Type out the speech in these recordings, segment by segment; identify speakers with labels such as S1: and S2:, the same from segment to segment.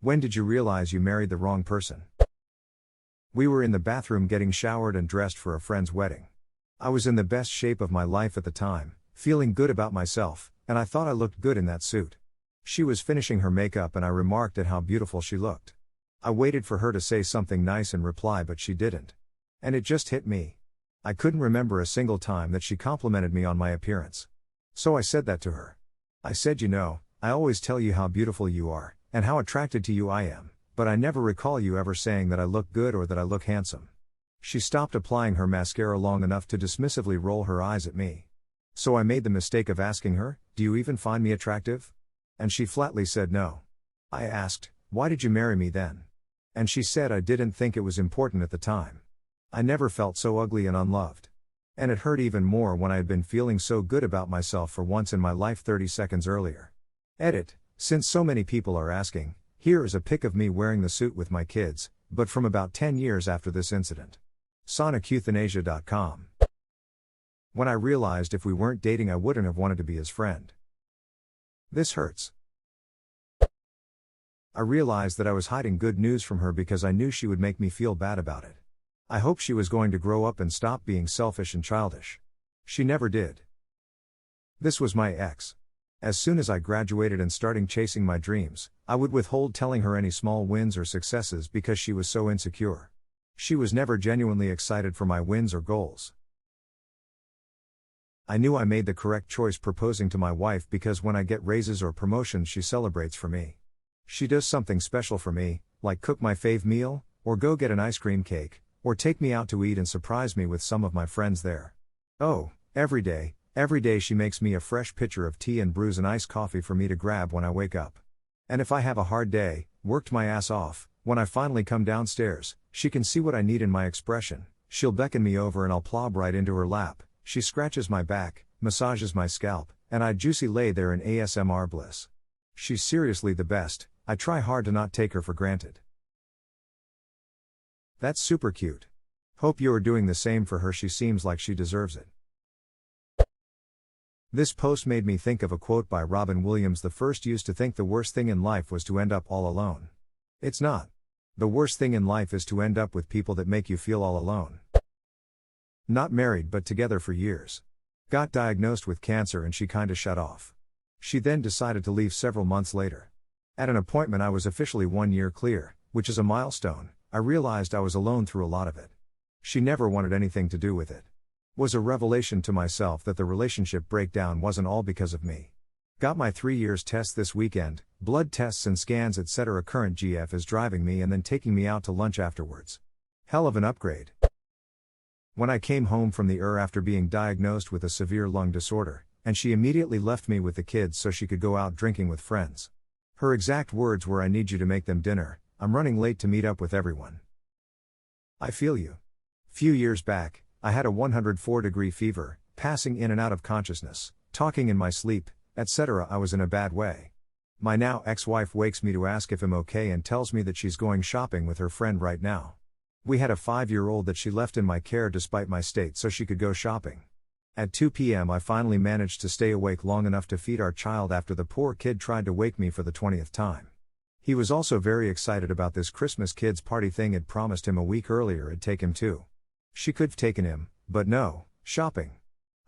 S1: When did you realize you married the wrong person? We were in the bathroom getting showered and dressed for a friend's wedding. I was in the best shape of my life at the time, feeling good about myself, and I thought I looked good in that suit. She was finishing her makeup and I remarked at how beautiful she looked. I waited for her to say something nice in reply, but she didn't. And it just hit me. I couldn't remember a single time that she complimented me on my appearance. So I said that to her. I said, you know, I always tell you how beautiful you are, and how attracted to you I am, but I never recall you ever saying that I look good or that I look handsome. She stopped applying her mascara long enough to dismissively roll her eyes at me. So I made the mistake of asking her, do you even find me attractive? And she flatly said no. I asked, why did you marry me then? And she said I didn't think it was important at the time. I never felt so ugly and unloved. And it hurt even more when I had been feeling so good about myself for once in my life 30 seconds earlier. Edit, since so many people are asking, here is a pic of me wearing the suit with my kids, but from about 10 years after this incident. SonicEuthanasia.com. When I realized if we weren't dating I wouldn't have wanted to be his friend. This hurts. I realized that I was hiding good news from her because I knew she would make me feel bad about it. I hoped she was going to grow up and stop being selfish and childish. She never did. This was my ex. As soon as I graduated and started chasing my dreams, I would withhold telling her any small wins or successes because she was so insecure. She was never genuinely excited for my wins or goals. I knew I made the correct choice proposing to my wife because when I get raises or promotions she celebrates for me. She does something special for me, like cook my fave meal, or go get an ice cream cake, or take me out to eat and surprise me with some of my friends there. Oh, every day she makes me a fresh pitcher of tea and brews an iced coffee for me to grab when I wake up. And if I have a hard day, worked my ass off, when I finally come downstairs, she can see what I need in my expression. She'll beckon me over and I'll plop right into her lap. She scratches my back, massages my scalp, and I juicy lay there in ASMR bliss. She's seriously the best. I try hard to not take her for granted. That's super cute. Hope you are doing the same for her. She seems like she deserves it. This post made me think of a quote by Robin Williams. The first used to think the worst thing in life was to end up all alone. It's not. The worst thing in life is to end up with people that make you feel all alone. Not married but together for years. Got diagnosed with cancer and she kinda shut off. She then decided to leave several months later. At an appointment I was officially 1 year clear, which is a milestone. I realized I was alone through a lot of it. She never wanted anything to do with it. Was a revelation to myself that the relationship breakdown wasn't all because of me. Got my 3 years test this weekend, blood tests and scans etc. Current GF is driving me and then taking me out to lunch afterwards. Hell of an upgrade. When I came home from the after being diagnosed with a severe lung disorder, and she immediately left me with the kids so she could go out drinking with friends. Her exact words were, I need you to make them dinner, I'm running late to meet up with everyone. I feel you. Few years back, I had a 104-degree fever, passing in and out of consciousness, talking in my sleep, etc. I was in a bad way. My now ex-wife wakes me to ask if I'm okay and tells me that she's going shopping with her friend right now. We had a 5-year-old that she left in my care despite my state so she could go shopping. At 2 p.m. I finally managed to stay awake long enough to feed our child after the poor kid tried to wake me for the 20th time. He was also very excited about this Christmas kids party thing had promised him a week earlier I'd take him to. She could've taken him, but no, shopping.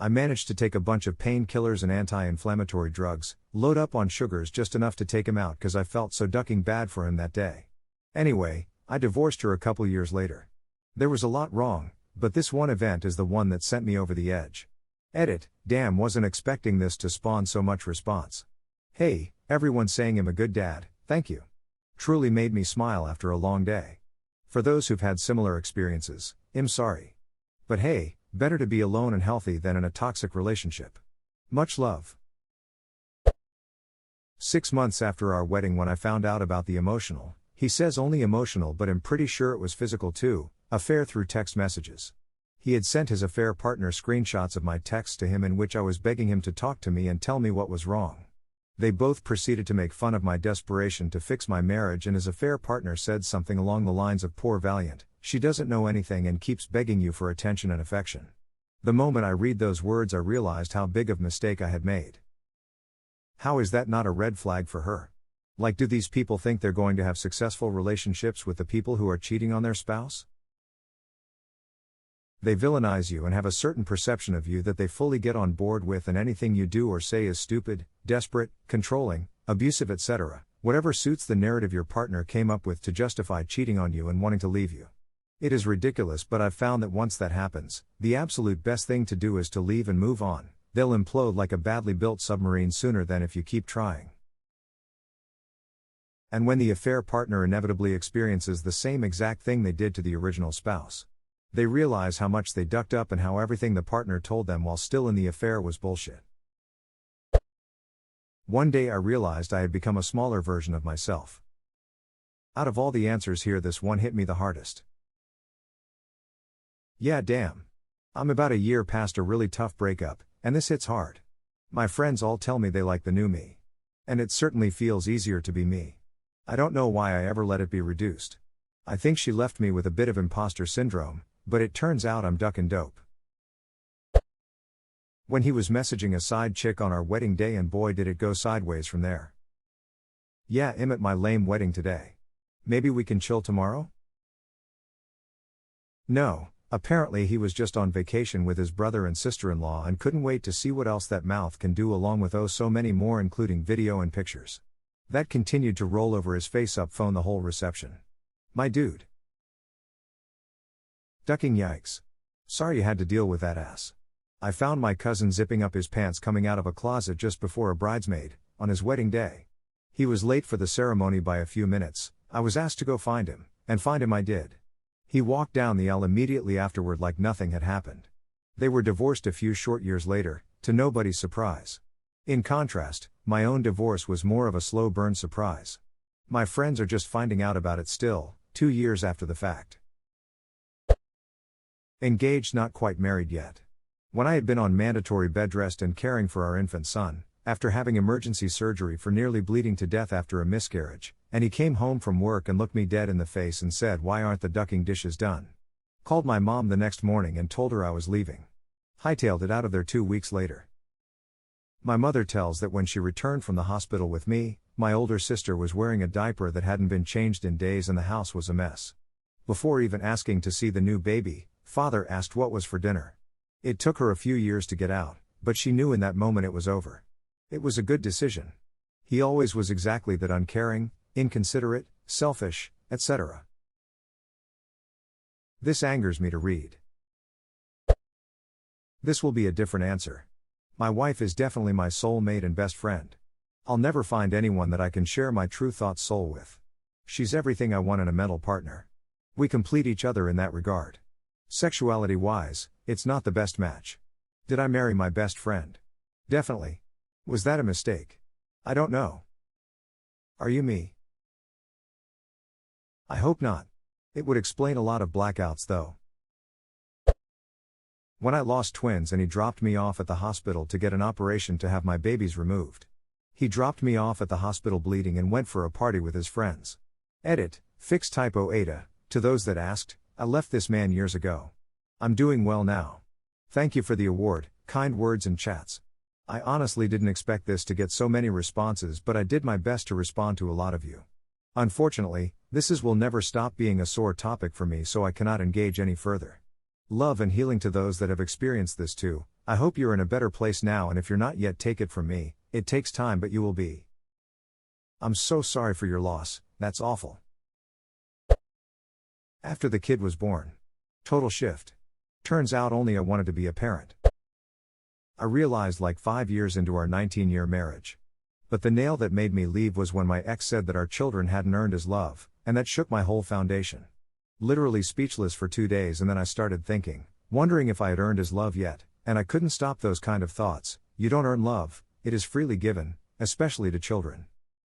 S1: I managed to take a bunch of painkillers and anti-inflammatory drugs, load up on sugars just enough to take him out cause I felt so ducking bad for him that day. Anyway, I divorced her a couple years later. There was a lot wrong, but this one event is the one that sent me over the edge. Edit, damn, wasn't expecting this to spawn so much response. Hey, everyone saying I'm a good dad, thank you. Truly made me smile after a long day. For those who've had similar experiences, I'm sorry. But hey, better to be alone and healthy than in a toxic relationship. Much love. 6 months after our wedding when I found out about the emotional, he says only emotional but I'm pretty sure it was physical too, affair through text messages. He had sent his affair partner screenshots of my texts to him in which I was begging him to talk to me and tell me what was wrong. They both proceeded to make fun of my desperation to fix my marriage and his affair partner said something along the lines of poor Valiant, she doesn't know anything and keeps begging you for attention and affection. The moment I read those words I realized how big of a mistake I had made. How is that not a red flag for her? Like, do these people think they're going to have successful relationships with the people who are cheating on their spouse? They villainize you and have a certain perception of you that they fully get on board with, and anything you do or say is stupid, desperate, controlling, abusive, etc., whatever suits the narrative your partner came up with to justify cheating on you and wanting to leave you. It is ridiculous, but I've found that once that happens, the absolute best thing to do is to leave and move on. They'll implode like a badly built submarine sooner than if you keep trying. And when the affair partner inevitably experiences the same exact thing they did to the original spouse, they realize how much they ducked up and how everything the partner told them while still in the affair was bullshit. One day I realized I had become a smaller version of myself. Out of all the answers here, this one hit me the hardest. Yeah, damn. I'm about a year past a really tough breakup, and this hits hard. My friends all tell me they like the new me. And it certainly feels easier to be me. I don't know why I ever let it be reduced. I think she left me with a bit of imposter syndrome, but it turns out I'm ducking dope. When he was messaging a side chick on our wedding day, and boy did it go sideways from there. Yeah, I'm at my lame wedding today. Maybe we can chill tomorrow? No, apparently he was just on vacation with his brother and sister-in-law and couldn't wait to see what else that mouth can do, along with oh so many more, including video and pictures. That continued to roll over his face-up phone the whole reception. My dude. Ducking, yikes. Sorry you had to deal with that ass. I found my cousin zipping up his pants coming out of a closet just before a bridesmaid, on his wedding day. He was late for the ceremony by a few minutes. I was asked to go find him, and find him I did. He walked down the aisle immediately afterward like nothing had happened. They were divorced a few short years later, to nobody's surprise. In contrast, my own divorce was more of a slow burn surprise. My friends are just finding out about it still, 2 years after the fact. Engaged, not quite married yet. When I had been on mandatory bed rest and caring for our infant son, after having emergency surgery for nearly bleeding to death after a miscarriage, and he came home from work and looked me dead in the face and said, "Why aren't the ducking dishes done?" Called my mom the next morning and told her I was leaving. Hightailed it out of there 2 weeks later. My mother tells that when she returned from the hospital with me, my older sister was wearing a diaper that hadn't been changed in days and the house was a mess. Before even asking to see the new baby, father asked what was for dinner. It took her a few years to get out, but she knew in that moment it was over. It was a good decision. He always was exactly that: uncaring, inconsiderate, selfish, etc. This angers me to read. This will be a different answer. My wife is definitely my soulmate and best friend. I'll never find anyone that I can share my true thoughts soul with. She's everything I want in a mental partner. We complete each other in that regard. Sexuality-wise, it's not the best match. Did I marry my best friend? Definitely. Was that a mistake? I don't know. Are you me? I hope not. It would explain a lot of blackouts though. When I lost twins and he dropped me off at the hospital to get an operation to have my babies removed. He dropped me off at the hospital bleeding and went for a party with his friends. Edit, fix typo Ada, to those that asked, I left this man years ago. I'm doing well now. Thank you for the award, kind words and chats. I honestly didn't expect this to get so many responses, but I did my best to respond to a lot of you. Unfortunately, this will never stop being a sore topic for me, so I cannot engage any further. Love and healing to those that have experienced this too. I hope you're in a better place now, and if you're not yet, take it from me, it takes time but you will be. I'm so sorry for your loss, that's awful. After the kid was born. Total shift. Turns out only I wanted to be a parent. I realized like 5 years into our 19-year marriage. But the nail that made me leave was when my ex said that our children hadn't earned his love, and that shook my whole foundation. Literally speechless for 2 days, and then I started thinking, wondering if I had earned his love yet, and I couldn't stop those kind of thoughts. You don't earn love, it is freely given, especially to children.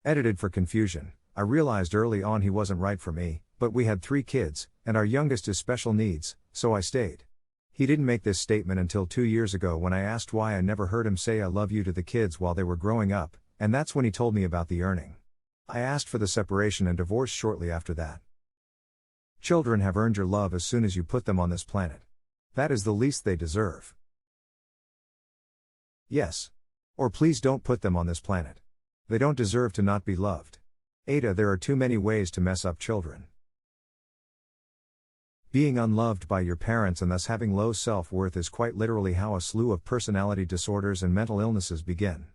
S1: Edited for confusion. I realized early on he wasn't right for me, but we had 3 kids, and our youngest is special needs, so I stayed. He didn't make this statement until 2 years ago when I asked why I never heard him say I love you to the kids while they were growing up, and that's when he told me about the earning. I asked for the separation and divorce shortly after that. Children have earned your love as soon as you put them on this planet. That is the least they deserve. Yes. Or please don't put them on this planet. They don't deserve to not be loved. Ada, there are too many ways to mess up children. Being unloved by your parents and thus having low self-worth is quite literally how a slew of personality disorders and mental illnesses begin.